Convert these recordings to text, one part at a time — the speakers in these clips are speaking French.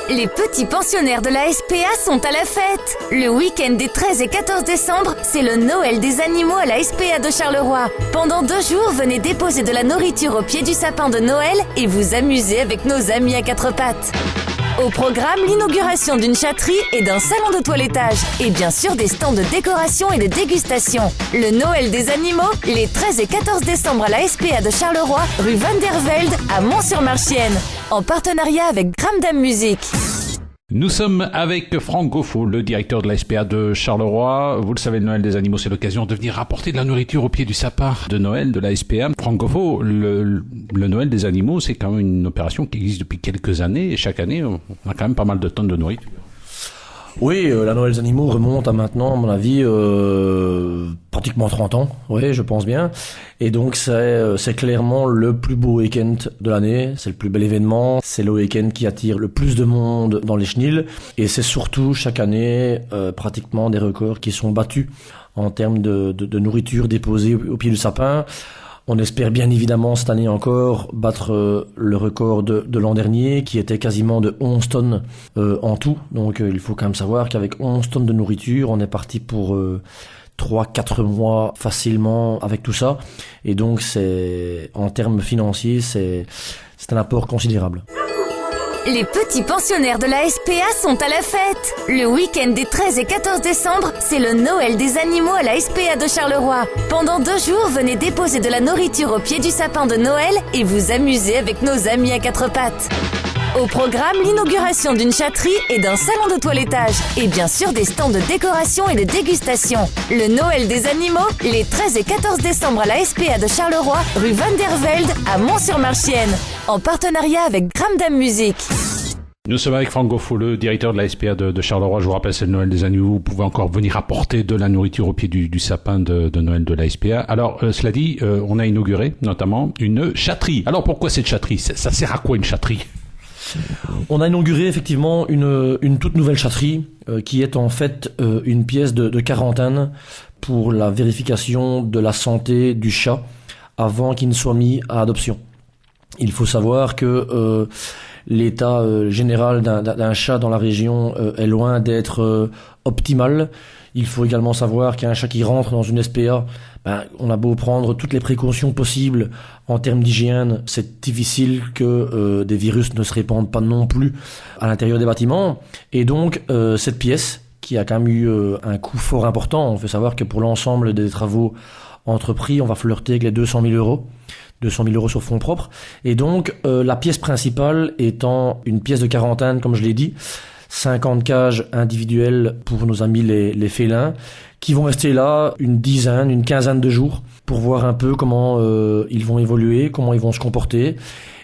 Les petits pensionnaires de la SPA sont à la fête. Le week-end des 13 et 14 décembre, c'est le Noël des animaux à la SPA de Charleroi. Pendant 2 jours, venez déposer de la nourriture au pied du sapin de Noël et vous amuser avec nos amis à 4 pattes. Au programme, l'inauguration d'une chatterie et d'un salon de toilettage. Et bien sûr, des stands de décoration et de dégustation. Le Noël des animaux, les 13 et 14 décembre à la SPA de Charleroi, rue Van der Velde, à Mont-sur-Marchienne. En partenariat avec Gramdam Music. Nous sommes avec Franck Goffo, le directeur de la SPA de Charleroi. Vous le savez, le Noël des animaux, c'est l'occasion de venir apporter de la nourriture au pied du sapin de Noël de la SPA. Franck Goffo, le Noël des animaux, c'est quand même une opération qui existe depuis quelques années. Et chaque année, on a quand même pas mal de tonnes de nourriture. Oui, la Noël des animaux remonte à maintenant, à mon avis, pratiquement 30 ans. Oui, je pense bien. Et donc, c'est clairement le plus beau week-end de l'année. C'est le plus bel événement. C'est le week-end qui attire le plus de monde dans les chenils. Et c'est surtout, chaque année, pratiquement des records qui sont battus en termes de nourriture déposée au pied du sapin. On espère bien évidemment cette année encore battre le record de l'an dernier qui était quasiment de 11 tonnes en tout. Donc il faut quand même savoir qu'avec 11 tonnes de nourriture, on est parti pour 3-4 mois facilement avec tout ça. Et donc c'est en termes financiers, c'est un apport considérable. Les petits pensionnaires de la SPA sont à la fête. Le week-end des 13 et 14 décembre, c'est le Noël des animaux à la SPA de Charleroi. Pendant 2 jours, venez déposer de la nourriture au pied du sapin de Noël et vous amuser avec nos amis à 4 pattes. Au programme, l'inauguration d'une chatterie et d'un salon de toilettage. Et bien sûr, des stands de décoration et de dégustation. Le Noël des animaux, les 13 et 14 décembre à la SPA de Charleroi, rue Van der Velde, à Mont-sur-Marchienne. En partenariat avec Gramdam Music. Nous sommes avec Franck Goffo, le directeur de la SPA de Charleroi. Je vous rappelle, c'est le Noël des animaux. Vous pouvez encore venir apporter de la nourriture au pied du sapin de Noël de la SPA. Alors, cela dit, on a inauguré notamment une chatterie. Alors, pourquoi cette chatterie ? Ça sert à quoi une chatterie ? On a inauguré effectivement une toute nouvelle chatterie qui est en fait une pièce de quarantaine pour la vérification de la santé du chat avant qu'il ne soit mis à adoption. Il faut savoir que l'état général d'un chat dans la région est loin d'être optimal. Il faut également savoir qu'un chat qui rentre dans une SPA, on a beau prendre toutes les précautions possibles en termes d'hygiène, c'est difficile que des virus ne se répandent pas non plus à l'intérieur des bâtiments. Et donc, cette pièce, qui a quand même eu un coût fort important, on fait savoir que pour l'ensemble des travaux entrepris, on va flirter avec les 200 000 euros. 200 000 euros sur fonds propres. Et donc, la pièce principale étant une pièce de quarantaine, comme je l'ai dit, 50 cages individuelles pour nos amis les félins, qui vont rester là une quinzaine de jours pour voir un peu comment ils vont évoluer, comment ils vont se comporter.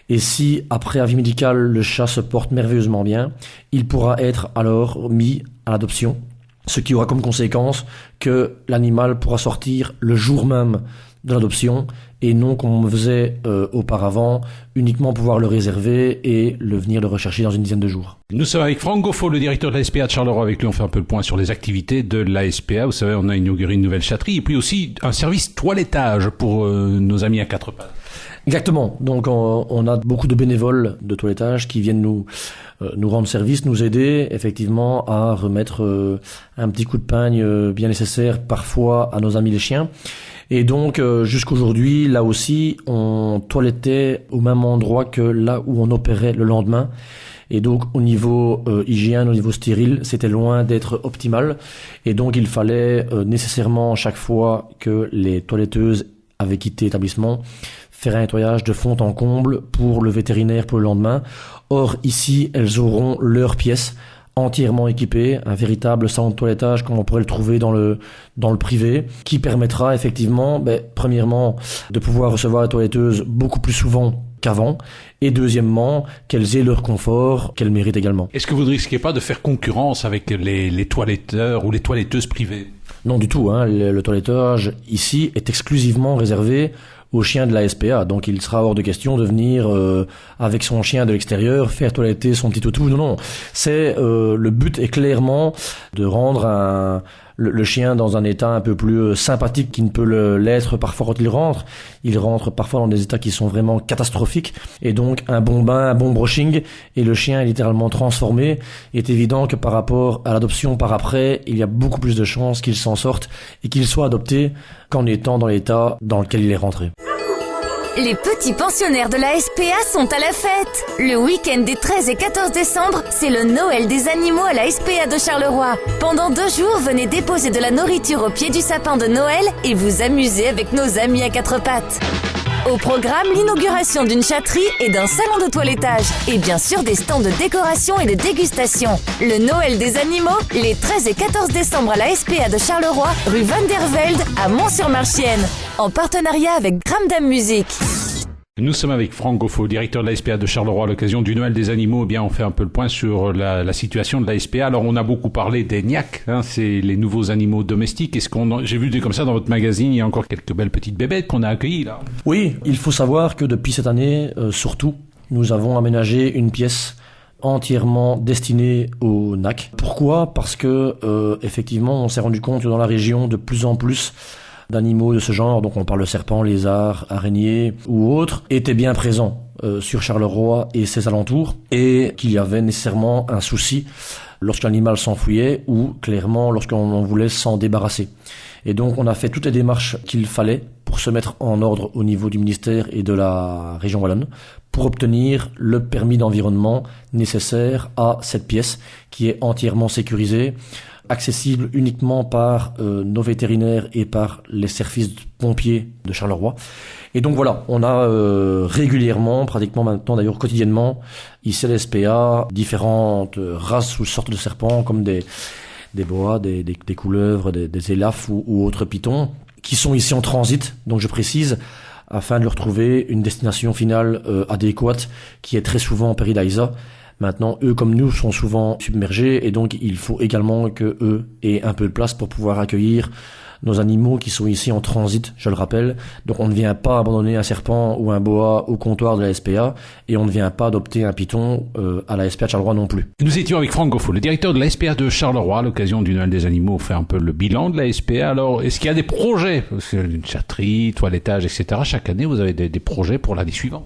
Et si, après avis médical, le chat se porte merveilleusement bien, il pourra être alors mis à l'adoption. Ce qui aura comme conséquence que l'animal pourra sortir le jour même de l'adoption et non comme on faisait auparavant, uniquement pouvoir le réserver et venir le rechercher dans une dizaine de jours. Nous sommes avec Franck Goffo, le directeur de la SPA de Charleroi. Avec lui, on fait un peu le point sur les activités de la SPA. Vous savez, on a inauguré une nouvelle chatterie et puis aussi un service toilettage pour nos amis à 4 pattes. Exactement. Donc on a beaucoup de bénévoles de toilettage qui viennent nous rendre service, nous aider effectivement à remettre un petit coup de pagne bien nécessaire parfois à nos amis les chiens. Et donc jusqu'aujourd'hui, là aussi, on toilettait au même endroit que là où on opérait le lendemain. Et donc au niveau hygiène, au niveau stérile, c'était loin d'être optimal. Et donc il fallait nécessairement chaque fois que les toiletteuses avaient quitté l'établissement, faire un nettoyage de fond en comble pour le vétérinaire pour le lendemain. Or ici, elles auront leur pièce entièrement équipée, un véritable salon de toilettage comme on pourrait le trouver dans le privé, qui permettra effectivement, premièrement, de pouvoir recevoir la toiletteuse beaucoup plus souvent qu'avant, et deuxièmement, qu'elles aient leur confort qu'elles méritent également. Est-ce que vous ne risquez pas de faire concurrence avec les toiletteurs ou les toiletteuses privées ? Non du tout, le toilettage ici est exclusivement réservé aux chiens de la SPA, donc il sera hors de question de venir avec son chien de l'extérieur faire toiletter son petit toutou. Non, c'est le but est clairement de rendre le chien dans un état un peu plus sympathique qu'il ne peut l'être parfois quand il rentre. Il rentre parfois dans des états qui sont vraiment catastrophiques. Et donc, un bon bain, un bon brushing, et le chien est littéralement transformé. Il est évident que par rapport à l'adoption par après, il y a beaucoup plus de chances qu'il s'en sorte et qu'il soit adopté qu'en étant dans l'état dans lequel il est rentré. Les petits pensionnaires de la SPA sont à la fête. Le week-end des 13 et 14 décembre, c'est le Noël des animaux à la SPA de Charleroi. Pendant 2 jours, venez déposer de la nourriture au pied du sapin de Noël et vous amuser avec nos amis à 4 pattes. Au programme, l'inauguration d'une chatterie et d'un salon de toilettage. Et bien sûr, des stands de décoration et de dégustation. Le Noël des animaux, les 13 et 14 décembre à la SPA de Charleroi, rue Van der Velde, à Mont-sur-Marchienne. En partenariat avec Gramdam Music. Nous sommes avec Franck Goffaux, directeur de la SPA de Charleroi. À l'occasion du Noël des animaux, eh bien, on fait un peu le point sur la situation de la SPA. Alors, on a beaucoup parlé des NIAC, c'est les nouveaux animaux domestiques. J'ai vu comme ça dans votre magazine, il y a encore quelques belles petites bébêtes qu'on a accueillies, là. Oui, il faut savoir que depuis cette année, surtout, nous avons aménagé une pièce entièrement destinée aux NAC. Pourquoi ? Parce que, effectivement, on s'est rendu compte que dans la région, de plus en plus d'animaux de ce genre, donc on parle de serpents, lézards, araignées ou autres, étaient bien présents sur Charleroi et ses alentours, et qu'il y avait nécessairement un souci lorsque l'animal s'enfuyait ou clairement lorsqu'on voulait s'en débarrasser. Et donc on a fait toutes les démarches qu'il fallait pour se mettre en ordre au niveau du ministère et de la région wallonne pour obtenir le permis d'environnement nécessaire à cette pièce qui est entièrement sécurisée, accessible uniquement par nos vétérinaires et par les services pompiers de Charleroi. Et donc voilà, on a régulièrement, pratiquement maintenant d'ailleurs quotidiennement, ici à l'SPA, différentes races ou sortes de serpents comme des boas, des couleuvres, des élafes ou autres pitons qui sont ici en transit, donc je précise, afin de leur trouver une destination finale adéquate qui est très souvent Peridaisa. Maintenant, eux comme nous sont souvent submergés et donc il faut également que eux aient un peu de place pour pouvoir accueillir nos animaux qui sont ici en transit, je le rappelle. Donc on ne vient pas abandonner un serpent ou un boa au comptoir de la SPA et on ne vient pas adopter un python à la SPA de Charleroi non plus. Nous étions avec Franck Goffaux, le directeur de la SPA de Charleroi. À l'occasion du Noël des animaux, on fait un peu le bilan de la SPA. Alors, est-ce qu'il y a des projets ? Une chatterie, toilettage, etc. Chaque année, vous avez des projets pour l'année suivante ?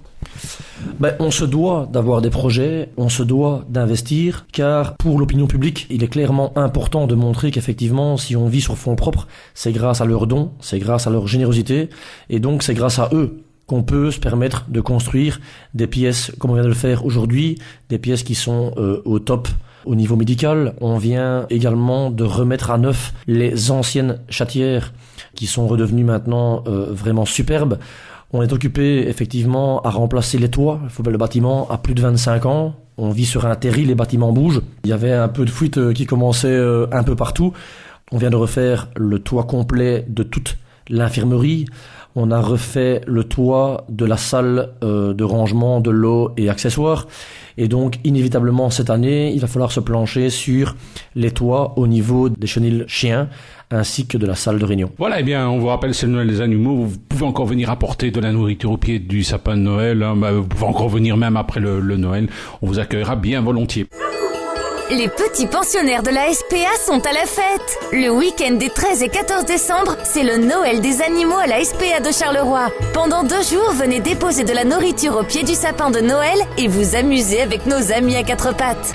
On se doit d'avoir des projets, on se doit d'investir, car pour l'opinion publique, il est clairement important de montrer qu'effectivement, si on vit sur fonds propres, c'est grâce à leurs dons, c'est grâce à leur générosité, et donc c'est grâce à eux qu'on peut se permettre de construire des pièces, comme on vient de le faire aujourd'hui, des pièces qui sont au top au niveau médical. On vient également de remettre à neuf les anciennes chatières, qui sont redevenues maintenant vraiment superbes. On est occupé effectivement à remplacer les toits. Le bâtiment a plus de 25 ans. On vit sur un terri, les bâtiments bougent. Il y avait un peu de fuite qui commençait un peu partout. On vient de refaire le toit complet de toute l'infirmerie. On a refait le toit de la salle de rangement de l'eau et accessoires. Et donc, inévitablement, cette année, il va falloir se plancher sur les toits au niveau des chenils chiens, ainsi que de la salle de réunion. Voilà, eh bien, on vous rappelle, c'est le Noël des animaux. Vous pouvez encore venir apporter de la nourriture au pied du sapin de Noël. Vous pouvez encore venir même après le Noël. On vous accueillera bien volontiers. Les petits pensionnaires de la SPA sont à la fête. Le week-end des 13 et 14 décembre, c'est le Noël des animaux à la SPA de Charleroi. Pendant 2 jours, venez déposer de la nourriture au pied du sapin de Noël et vous amuser avec nos amis à 4 pattes.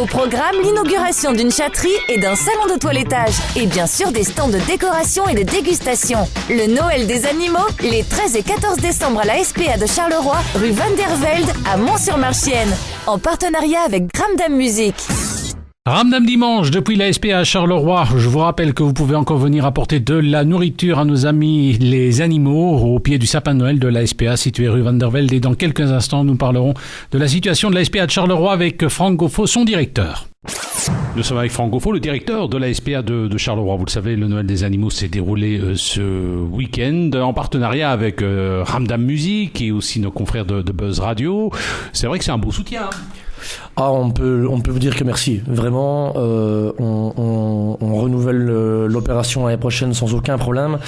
Au programme, l'inauguration d'une chatterie et d'un salon de toilettage. Et bien sûr, des stands de décoration et de dégustation. Le Noël des animaux, les 13 et 14 décembre à la SPA de Charleroi, rue Van der Velde, à Mont-sur-Marchienne. En partenariat avec Gramdam Music. Ramdam Dimanche depuis la SPA à Charleroi. Je vous rappelle que vous pouvez encore venir apporter de la nourriture à nos amis les animaux au pied du sapin de Noël de la SPA situé rue Van der Velde. Et dans quelques instants, nous parlerons de la situation de la SPA de Charleroi avec Franck Goffaux, son directeur. Nous sommes avec Franck Goffaux, le directeur de la SPA de Charleroi. Vous le savez, le Noël des animaux s'est déroulé ce week-end en partenariat avec Ramdam Music et aussi nos confrères de Buzz Radio. C'est vrai que c'est un beau soutien. On peut vous dire que merci. Vraiment, on renouvelle l'opération l'année prochaine sans aucun problème.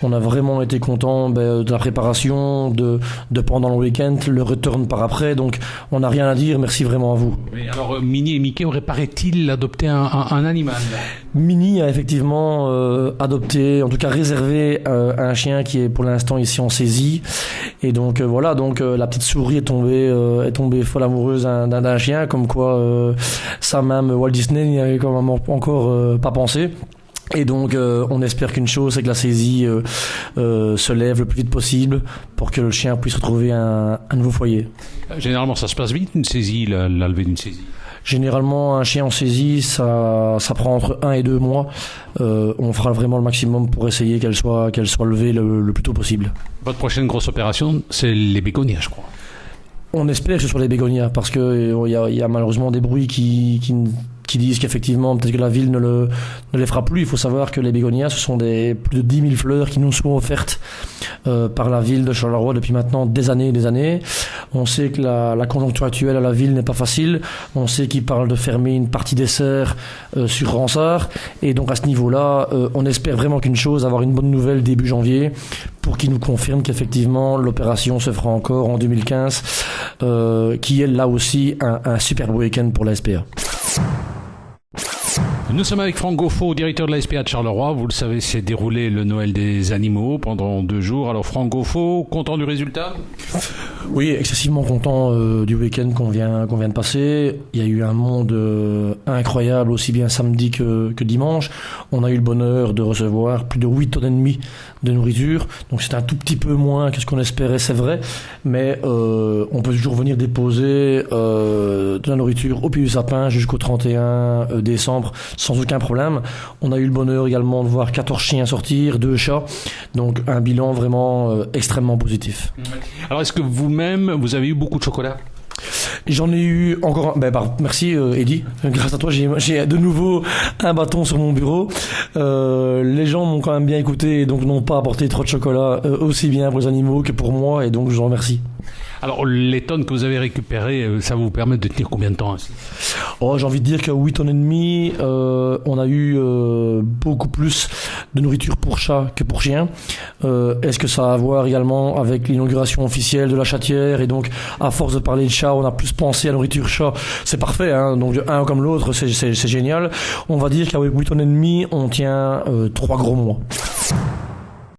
On a vraiment été content de la préparation, de pendant le week-end, le return par après. Donc, on n'a rien à dire. Merci vraiment à vous. Mais alors, Minnie et Mickey auraient, paraît-il, adopté un animal. Minnie a effectivement adopté, en tout cas réservé un chien qui est pour l'instant ici en saisie. Et donc voilà, la petite souris est tombée folle amoureuse d'un chien, comme quoi ça même Walt Disney n'y avait quand même encore pas pensé. Et donc on espère qu'une chose, c'est que la saisie se lève le plus vite possible pour que le chien puisse retrouver un nouveau foyer. Généralement ça se passe vite, une saisie, la levée d'une saisie. Généralement, un chien en saisie, ça prend entre 1 et 2 mois. On fera vraiment le maximum pour essayer qu'elle soit levée le plus tôt possible. Votre prochaine grosse opération, c'est les bégonias, je crois. On espère que ce soit les bégonias, parce que il y a malheureusement des bruits qui disent qu'effectivement peut-être que la ville ne les fera plus. Il faut savoir que les bégonias, ce sont plus de 10 000 fleurs qui nous sont offertes par la ville de Charleroi depuis maintenant des années et des années. On sait que la conjoncture actuelle à la ville n'est pas facile. On sait qu'ils parlent de fermer une partie des serres sur Ransard. Et donc à ce niveau-là, on espère vraiment qu'une chose, avoir une bonne nouvelle début janvier pour qu'ils nous confirment qu'effectivement l'opération se fera encore en 2015, qui est là aussi un superbe week-end pour la SPA. Nous sommes avec Franck Gauffaut, directeur de la SPA de Charleroi. Vous le savez, s'est déroulé le Noël des animaux pendant 2 jours. Alors Franck Gauffaut, content du résultat ? Oui, excessivement content du week-end qu'on vient de passer. Il y a eu un monde incroyable, aussi bien samedi que dimanche. On a eu le bonheur de recevoir plus de 8,5 tonnes de nourriture. Donc c'est un tout petit peu moins que ce qu'on espérait, c'est vrai. Mais on peut toujours venir déposer de la nourriture au pied du sapin jusqu'au 31 décembre sans aucun problème. On a eu le bonheur également de voir 14 chiens sortir, 2 chats. Donc un bilan vraiment extrêmement positif. Alors est-ce que vous-même, vous avez eu beaucoup de chocolat ? J'en ai eu encore merci Eddy, grâce à toi j'ai de nouveau un bâton sur mon bureau. Les gens m'ont quand même bien écouté et donc n'ont pas apporté trop de chocolat, aussi bien pour les animaux que pour moi, et donc je vous en remercie. Alors les tonnes que vous avez récupérées, ça va vous permettre de tenir combien de temps ainsi ? J'ai envie de dire qu'à 8,5 tonnes, on a eu beaucoup plus de nourriture pour chat que pour chien. Est-ce que ça a à voir également avec l'inauguration officielle de la chatière, et donc à force de parler de chat, on a plus pensé à la nourriture chat. C'est parfait, hein, donc un comme l'autre, c'est génial. On va dire qu'à 8,5 tonnes, on tient 3 gros mois.